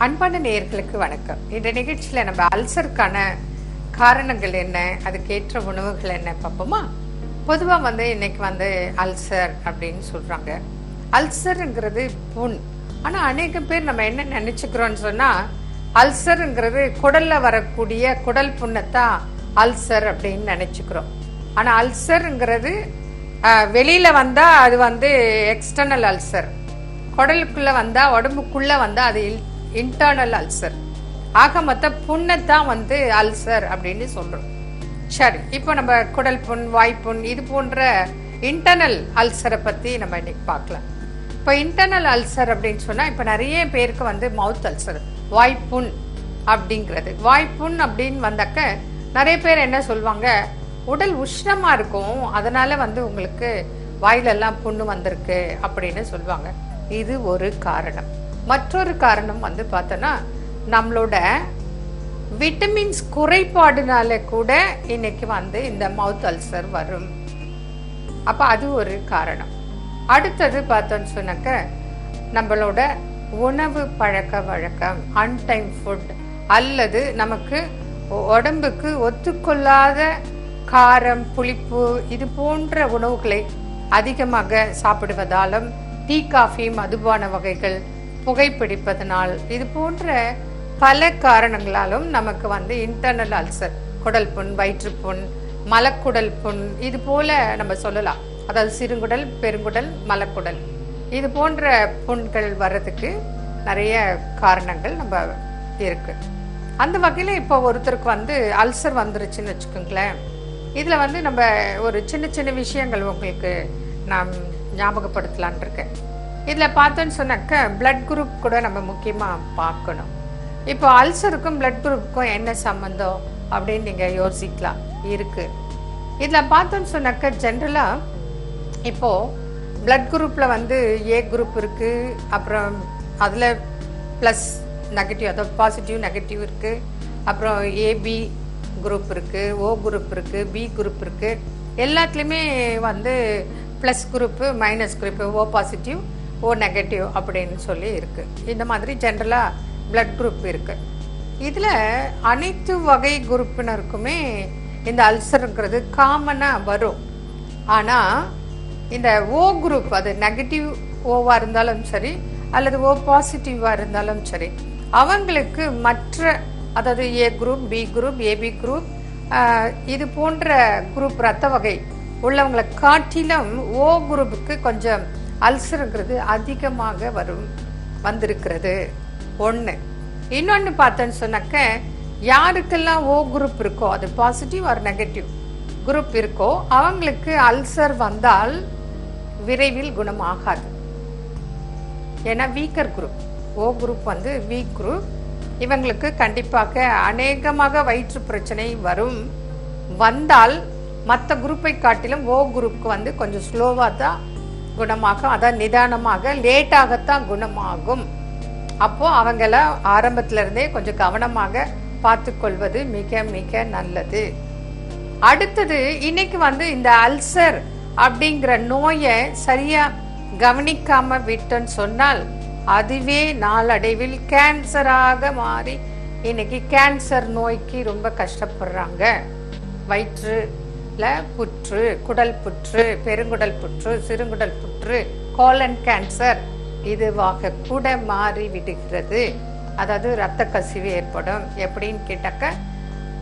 அன்பான நேயர்களுக்கு வணக்கம். இந்த நிகழ்ச்சியில நம்ம அல்சருக்கான காரணங்கள் என்ன, அதுக்கேற்ற உணவுகள் என்ன பார்ப்போமா? பொதுவா இன்னைக்கு அல்சர் அப்படின்னு சொல்றாங்க. அல்சருங்கிறது புண். ஆனா அநேக பேர் நம்ம என்ன நினைச்சுக்கிறோம்னு சொன்னா, அல்சருங்கிறது குடல்ல வரக்கூடிய குடல் புண்ணத்தான் அல்சர் அப்படின்னு நினைச்சுக்கிறோம். ஆனா அல்சருங்கிறது வெளியில வந்தா அது எக்ஸ்டர்னல் அல்சர், குடலுக்குள்ள வந்தா உடம்புக்குள்ள வந்தா அது இன்டர்னல் அல்சர். ஆக மொத்த புண்ணத்தான் அல்சர் அப்படின்னு சொல்றோம். சரி, இப்போ நம்ம குடல் புண், வாய்ப்புண் இது போன்ற இன்டர்னல் அல்சரை பத்தி நம்ம இன்னைக்கு பார்க்கலாம். இப்போ இன்டர்னல் அல்சர் அப்படின்னு சொன்னா, இப்போ நிறைய பேருக்கு மவுத் அல்சர், வாய்ப்புண் அப்படிங்கிறது. வாய்ப்புண் அப்படின்னு வந்தாக்க நிறைய பேர் என்ன சொல்லுவாங்க, உடல் உஷ்ணமா இருக்கும், அதனால உங்களுக்கு வாயிலெல்லாம் புண்ணு வந்திருக்கு அப்படின்னு சொல்லுவாங்க. இது ஒரு காரணம். மற்றொரு காரணம் பார்த்தோன்னா, நம்மளோட விட்டமின்ஸ் குறைபாடுனால கூட இன்னைக்கு இந்த மவுத் அல்சர் வரும். அப்ப அது ஒரு காரணம். அடுத்தது பார்த்தோன்னு சொன்னாக்க, நம்மளோட உணவு பழக்க வழக்கம், அன்டைம் ஃபுட், அல்லது நமக்கு உடம்புக்கு ஒத்துக்கொள்ளாத காரம், புளிப்பு இது போன்ற உணவுகளை அதிகமாக சாப்பிடுவதாலும், டீ, காஃபி, மதுபான வகைகள், புகைப்பிடிப்பதனால், இது போன்ற பல காரணங்களாலும் நமக்கு இன்டர்னல் அல்சர், குடல் புண், வயிற்றுப்புண், மலக்குடல் புண் இது போல நம்ம சொல்லலாம். அதாவது சிறுகுடல், பெருங்குடல், மலக்குடல் இது போன்ற புண்கள் வர்றதுக்கு நிறைய காரணங்கள் நம்ம இருக்கு. அந்த வகையில இப்போ ஒருத்தருக்கு அல்சர் வந்துருச்சுன்னு வச்சுக்கோங்களேன். இதுல நம்ம ஒரு சின்ன சின்ன விஷயங்கள் உங்களுக்கு நான் ஞாபகப்படுத்தலான் இருக்கேன். இதுல பார்த்தோன்னு சொன்னாக்க, பிளட் குரூப் கூட நம்ம முக்கியமா பார்க்கணும். இப்போ அல்சருக்கும் பிளட் குரூப்புக்கும் என்ன சம்பந்தம் அப்படின்னு நீங்க யோசிக்கலாம். இருக்கு. இதுல பார்த்தோன்னு சொன்னாக்க, ஜென்ரலா இப்போ பிளட் குரூப்ல ஏ குரூப் இருக்கு, அப்புறம் அதுல பிளஸ் நெகட்டிவ், அதாவது பாசிட்டிவ் நெகட்டிவ் இருக்கு, அப்புறம் ஏபி குரூப் இருக்கு, ஓ குரூப் இருக்கு, பி குரூப் இருக்கு. எல்லாத்துலயுமே plus group, minus group, O positive, O negative அப்படின்னு சொல்லி இருக்கு. இந்த மாதிரி ஜென்ரலா பிளட் குரூப் இருக்கு. இதுல அனைத்து வகை குரூப்பினருக்குமே இந்த அல்சருங்கிறது காமனா வரும். ஆனா இந்த ஓ குரூப், அது நெகட்டிவ் ஓவா இருந்தாலும் சரி, அல்லது ஓ பாசிட்டிவா இருந்தாலும் சரி, அவங்களுக்கு மற்ற, அதாவது A group, B group, AB group இது போன்ற குரூப் ரத்த வகை உள்ளவங்களை காட்டிலும் ஓ குரூப்புக்கு கொஞ்சம் அல்சருங்கிறது அதிகமாக வந்திருக்கிறது ஒன்று. இன்னொன்று பார்த்தோன்னு சொன்னாக்க, யாருக்கெல்லாம் ஓ குரூப் இருக்கோ, அது பாசிட்டிவ் ஆர் நெகட்டிவ் குரூப் இருக்கோ, அவங்களுக்கு அல்சர் வந்தால் விரைவில் குணமாகாது. ஏன்னா வீக்கர் குரூப், ஓ குரூப் வீக் குரூப், இவங்களுக்கு கண்டிப்பாக அநேகமாக வயிற்று பிரச்சனை வந்தால் மற்ற குரூப்பை காட்டிலும் ஓ குரூப்புக்கு கொஞ்சம் ஸ்லோவா தான் குணமாகும். அதான் நிதானமாக, லேட்டாகத்தான் குணமாகும். அப்போ அவங்கள ஆரம்பத்துல இருந்தே கொஞ்சம் கவனமாக பார்த்து கொள்வது மிக மிக நல்லது. அடுத்தது, இன்னைக்கு இந்த அல்சர் அப்படிங்கிற நோயை சரியா கவனிக்காம விட்டோன்னு சொன்னால், அதுவே நாளடைவில் கேன்சராக மாறி இன்னைக்கு கேன்சர் நோய்க்கு ரொம்ப கஷ்டப்படுறாங்க. வயிற்றுல புற்று, குடல் புற்று, பெருங்குடல் புற்று, சிறுகுடல் புற்று, கோலன் கேன்சர் இதுவாக கூட மாறி விடுகிறது. அதாவது ரத்த கசிவு ஏற்படும். எப்படின்னு கேட்டாக்க,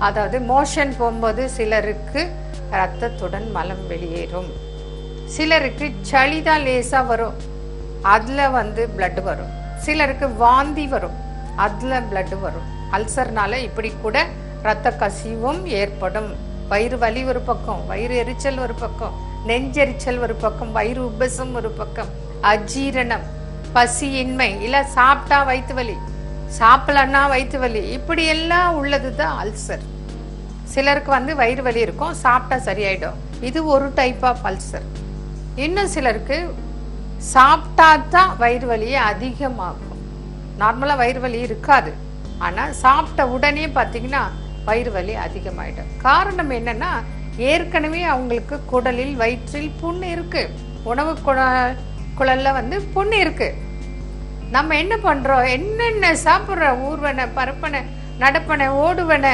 அதாவது மோஷன் போகும்போது சிலருக்கு ரத்தத்துடன் மலம் வெளியேறும், சிலருக்கு சளிதான் லேசா வரும், அதுல பிளட் வரும், சிலருக்கு வாந்தி வரும், அதுல பிளட் வரும். அல்சர்னால இப்படி கூட ரத்த கசிவும் ஏற்படும். வயிறு வலி ஒரு பக்கம், வயிறு எரிச்சல் ஒரு பக்கம், நெஞ்செரிச்சல் ஒரு பக்கம், வயிறு உபசம் ஒரு பக்கம், அஜீரணம், பசியின்மை, இல்ல சாப்பிட்டா வயிற்று வலி, சாப்பிடலன்னா வயிற்று வலி, இப்படி எல்லாம் உள்ளதுதான் அல்சர். சிலருக்கு வயிறு வலி இருக்கும், சாப்பிட்டா சரியாயிடும். இது ஒரு டைப் ஆஃப் அல்சர். இன்னும் சிலருக்கு சாப்பிட்டா தான் வயிறு வலியே அதிகமாகும். நார்மலா வயிறு வலி இருக்காது, ஆனா சாப்பிட்ட உடனே பாத்தீங்கன்னா வயிறு வலி அதிகமாயிடும். காரணம் என்னன்னா, ஏற்கனவே அவங்களுக்கு குடலில், வயிற்றில் புண்ணு இருக்கு, உணவு குழல்ல புண்ணு இருக்கு. நம்ம என்ன பண்றோம், என்னென்ன சாப்பிட்றோம், ஊர்வன பரப்பன நடப்பன ஓடுவன,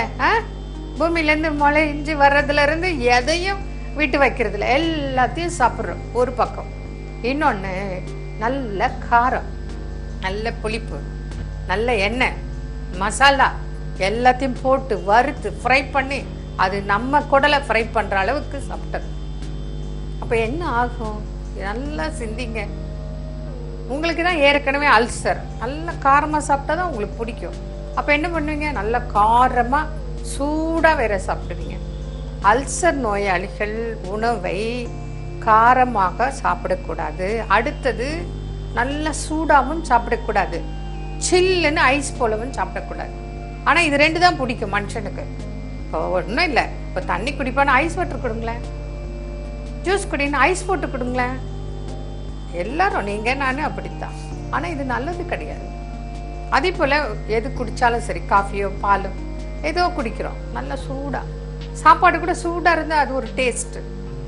பூமியில இருந்து முளைஞ்சி வர்றதுல இருந்து எதையும் விட்டு வைக்கிறது இல்லை, எல்லாத்தையும் சாப்பிட்றோம் ஒரு பக்கம். இன்னொன்னு நல்ல காரம், நல்ல புளிப்பு, நல்ல எண்ணெய், மசாலா எல்லாத்தையும் போட்டு வறுத்து ஃப்ரை பண்ணி அது நம்ம குடலை ஃப்ரை பண்ற அளவுக்கு சாப்பிட்டது. அப்ப என்ன ஆகும், நல்லா சிந்திங்க. உங்களுக்கு தான் ஏற்கனவே அல்சர், நல்ல காரமா சாப்பிட்டாதான் உங்களுக்கு பிடிக்கும். அப்ப என்ன பண்ணுவீங்க, நல்ல காரமா சூடா வேற சாப்பிடுவீங்க. அல்சர் நோயாளிகள் உணவை காரமாக சாப்பிடக்கூடாது. அடுத்தது நல்ல சூடாவும் சாப்பிடக்கூடாது, சில்லுன்னு ஐஸ் போலவும் சாப்பிடக்கூடாது. ஆனா இது ரெண்டு தான் பிடிக்கும் மனுஷனுக்கு. இப்போ ஒன்றும் இல்லை, இப்போ தண்ணி குடிப்பான்னு ஐஸ் வாட்டர் கொடுங்களேன், ஜூஸ் குடின்னு ஐஸ் போட்டு கொடுங்களேன். எல்லாரும் நீங்க நானு அப்படித்தான். ஆனா இது நல்லது கிடையாது. அதே போல எது குடிச்சாலும் சரி, காஃபியோ பாலோ ஏதோ குடிக்கிறோம், நல்ல சூடா. சாப்பாடு கூட சூடா இருந்தா அது ஒரு டேஸ்ட்.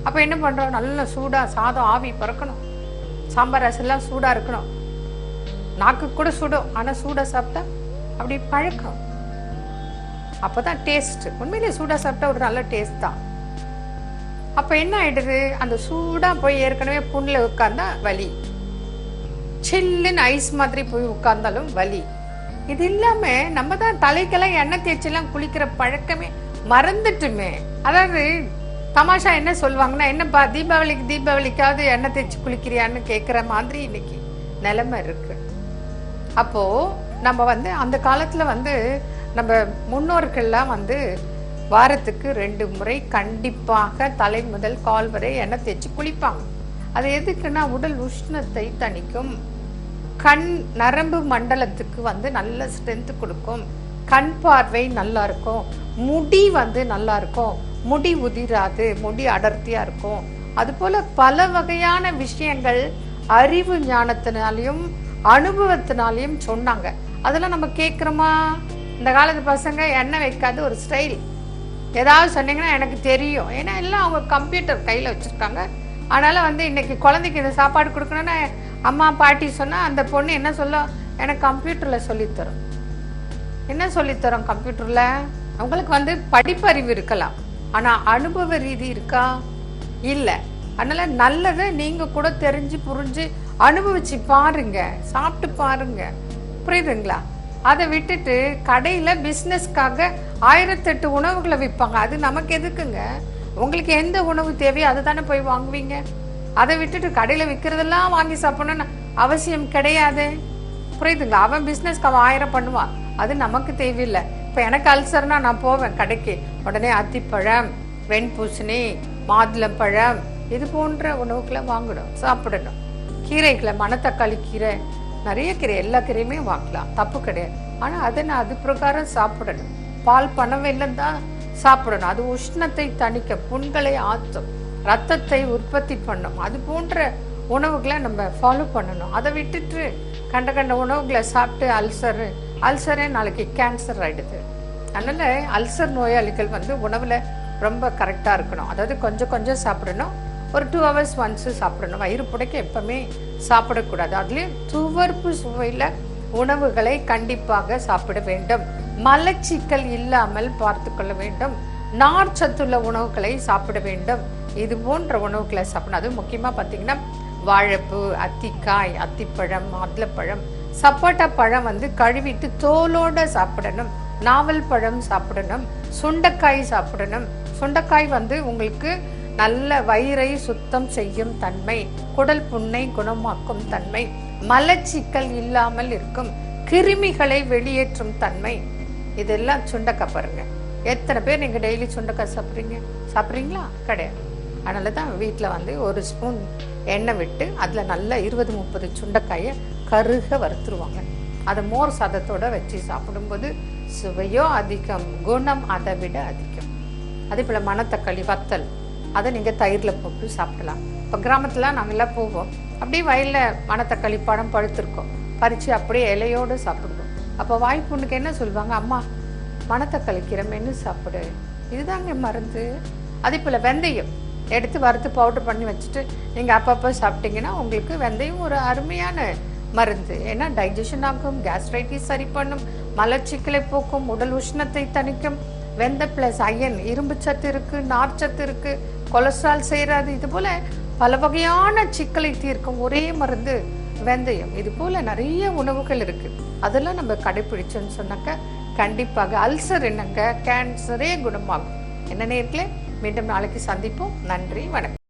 அப்ப என்ன பண்றோம், நல்ல சூடா சாதம் ஆவி பறக்கணும், சாம்பார் ரசம் எல்லாம் சூடா இருக்கணும், நாக்கு கூட சுடும். ஆனா சூடா சாப்பிட்டா அப்படி பழக்கம், அப்பதான் டேஸ்ட். உண்மையிலேயே சூடா சாப்பிட்டா ஒரு நல்ல டேஸ்ட் தான். அப்ப என்ன ஆயிடுது, அந்த சூடா போய் ஏற்கனவே புண்ணுல உட்கார்ந்தா வலி, சில்லுன்னு ஐஸ் மாதிரி போய் உட்கார்ந்தாலும் வலி. இது இல்லாம நம்ம தான் தலைக்கெல்லாம் எண்ணெய் தேய்ச்செல்லாம் குளிக்கிற பழக்கமே மறந்துட்டுமே. அதாவது தமாஷா என்ன சொல்லுவாங்கன்னா, என்னப்பா தீபாவளிக்காவது எண்ணெய் தேய்ச்சி குளிக்கிறியான்னு கேட்கிற மாதிரி இன்னைக்கு நிலைமை இருக்கு. அப்போ நம்ம அந்த காலத்துல நம்ம முன்னோர்கள்லாம் வாரத்துக்கு 2 முறை கண்டிப்பாக தலை முதல் கால் வரை எண்ணெய் தேய்ச்சி குளிப்பாங்க. அது எதுக்குன்னா உடல் உஷ்ணத்தை தணிக்கும், கண் நரம்பு மண்டலத்துக்கு நல்ல ஸ்ட்ரென்த் கொடுக்கும், கண் பார்வை நல்லா இருக்கும், முடி நல்லா இருக்கும், முடி உதிராது, முடி அடர்த்தியா இருக்கும். அது போல பல வகையான விஷயங்கள் அறிவு ஞானத்தினாலையும் அனுபவத்தினாலையும் சொன்னாங்க. அதெல்லாம் நம்ம கேட்கிறோமா? இந்த காலத்து பசங்க எண்ணெய் வைக்காது ஒரு ஸ்டைல், ஏதாவது சொன்னீங்கன்னா எனக்கு தெரியும், ஏன்னா எல்லாம் அவங்க கம்ப்யூட்டர் கையில வச்சிருக்காங்க. அதனால இன்னைக்கு குழந்தைக்கு இந்த சாப்பாடு கொடுக்கணும்னா அம்மா பாட்டி சொன்னா அந்த பொண்ணு என்ன சொல்ல, எனக்கு கம்ப்யூட்டர்ல சொல்லித்தரும். என்ன சொல்லித்தரோம் கம்ப்யூட்டர்ல? அவங்களுக்கு படிப்பறிவு இருக்கலாம், ஆனா அனுபவ ரீதி இருக்கா? இல்ல. அதனால நல்லதை நீங்க கூட தெரிஞ்சு புரிஞ்சு அனுபவிச்சு பாருங்க, சாப்பிட்டு பாருங்க, புரியுதுங்களா? அதை விட்டுட்டு கடையில பிசினஸ்க்காக 1008 உணவுகளை விற்பாங்க. அது நமக்கு எதுக்குங்க? உங்களுக்கு எந்த உணவு தேவையோ அதை தானே போய் வாங்குவீங்க. அதை விட்டுட்டு கடையில விற்கிறதெல்லாம் வாங்கி சாப்பிடணும்னு அவசியம் கிடையாது, புரியுதுங்களா? அவன் பிசினஸ்க்கு அவன் 1000 பண்ணுவான், அது நமக்கு தேவையில்லை. இப்ப எனக்கு அல்சர்னா நான் போவேன் கடைக்கு, உடனே அத்திப்பழம், வெண்பூசணி, மாதுளம்பழம் இது போன்ற உணவுகளை வாங்கணும், சாப்பிடணும். கீரைகளை, மணத்தக்காளி கீரை, நிறைய கீரை, எல்லா கீரையுமே வாங்கலாம், தப்பு கிடையாது. ஆனா அதை நான் அது பிரகாரம் சாப்பிடணும். பால் பனவெல்லம் தான் சாப்பிடணும், அது உஷ்ணத்தை தணிக்க, புண்களை ஆற்றும், ரத்தத்தை உற்பத்தி பண்ணும். அது போன்ற உணவுகளை நம்ம ஃபாலோ பண்ணணும். அதை விட்டுட்டு கண்ட கண்ட உணவுகளை சாப்பிட்டு அல்சரே நாளைக்கு கேன்சர் ஆயிடுது. அதனால அல்சர் நோயாளிகள் உணவுல ரொம்ப கரெக்டா இருக்கணும். அதாவது கொஞ்சம் கொஞ்சம் சாப்பிடணும், ஒரு 2 hours ஒன்ஸ் சாப்பிடணும். வயிறு புடைக்க எப்பவுமே சாப்பிடக்கூடாது. அதுலயும் துவர்ப்பு சுவையில உணவுகளை கண்டிப்பாக சாப்பிட வேண்டும். மலச்சிக்கல் இல்லாமல் பார்த்து கொள்ள வேண்டும். நார் சத்துள்ள உணவுகளை சாப்பிட வேண்டும். இது போன்ற உணவுகளை சாப்பிடணும். அது முக்கியமா பாத்தீங்கன்னா வாழைப்பூ, அத்திக்காய், அத்திப்பழம், மாதுளப்பழம், சப்போட்டா பழம் கழுவிட்டு தோலோட சாப்பிடணும். நாவல் பழம் சாப்பிடணும். சுண்டைக்காய் சாப்பிடணும். சுண்டைக்காய் உங்களுக்கு நல்ல வயிறை சுத்தம் செய்யும் தன்மை, குடல் புண்ணை குணமாக்கும் தன்மை, மலச்சிக்கல் இல்லாமல் இருக்கும், கிருமிகளை வெளியேற்றும் தன்மை. இதெல்லாம் சுண்டைக்காய் பாருங்க. எத்தனை பேர் நீங்க டெய்லி சுண்டைக்காய் சாப்பிட்றீங்களா? கிடையாது. அதனாலதான் வீட்டுல 1 ஸ்பூன் எண்ணெய் விட்டு அதுல நல்லா 20-30 சுண்டைக்காயை கருக வறுத்துருவாங்க. அதை மோர் சாதத்தோட வச்சு சாப்பிடும்போது சுவையோ அதிகம், குணம் அதை விட அதிகம். அதே போல மணத்தக்காளி வத்தல், அதை நீங்க தயிர்ல போட்டு சாப்பிடலாம். இப்ப கிராமத்துல நாங்கெல்லாம் போவோம், அப்படியே வயல்ல மணத்தக்காளி பழம் பழுத்திருக்கோம், பறிச்சு அப்படியே இலையோடு சாப்பிடுவோம். அப்ப வாய்ப்புண்ணுக்கு என்ன சொல்லுவாங்க, அம்மா மணத்தக்காளி கீரை மென்னு சாப்பிடு, இதுதாங்க மருந்து. அதே போல வெந்தயம் எடுத்து வறுத்து பவுடர் பண்ணி வச்சுட்டு நீங்க அப்பப்போ சாப்பிட்டீங்கன்னா உங்களுக்கு வெந்தயம் ஒரு அருமையான மருந்து. ஏன்னா டைஜஷன் ஆகும், கேஸ்ட்ரைட்டிஸ் சரி பண்ணும், மலச்சிக்கலை போக்கும், உடல் உஷ்ணத்தை தணிக்கும். வெந்த பிளஸ் அயன், இரும்பு சத்து இருக்கு, நார்ச்சத்து இருக்கு, கொலஸ்ட்ரால் சேராது. இது போல பல வகையான சிக்கலை தீர்க்கும் ஒரே மருந்து வெந்தயம். இது போல நிறைய உணவுகள் இருக்கு. அதெல்லாம் நம்ம கடைபிடிச்சோன்னு சொன்னாக்க கண்டிப்பாக அல்சர் என்னங்க, கேன்சரே குணமாகும். என்ன நேர்களே, மீண்டும் நாளைக்கு சந்திப்போம். நன்றி, வணக்கம்.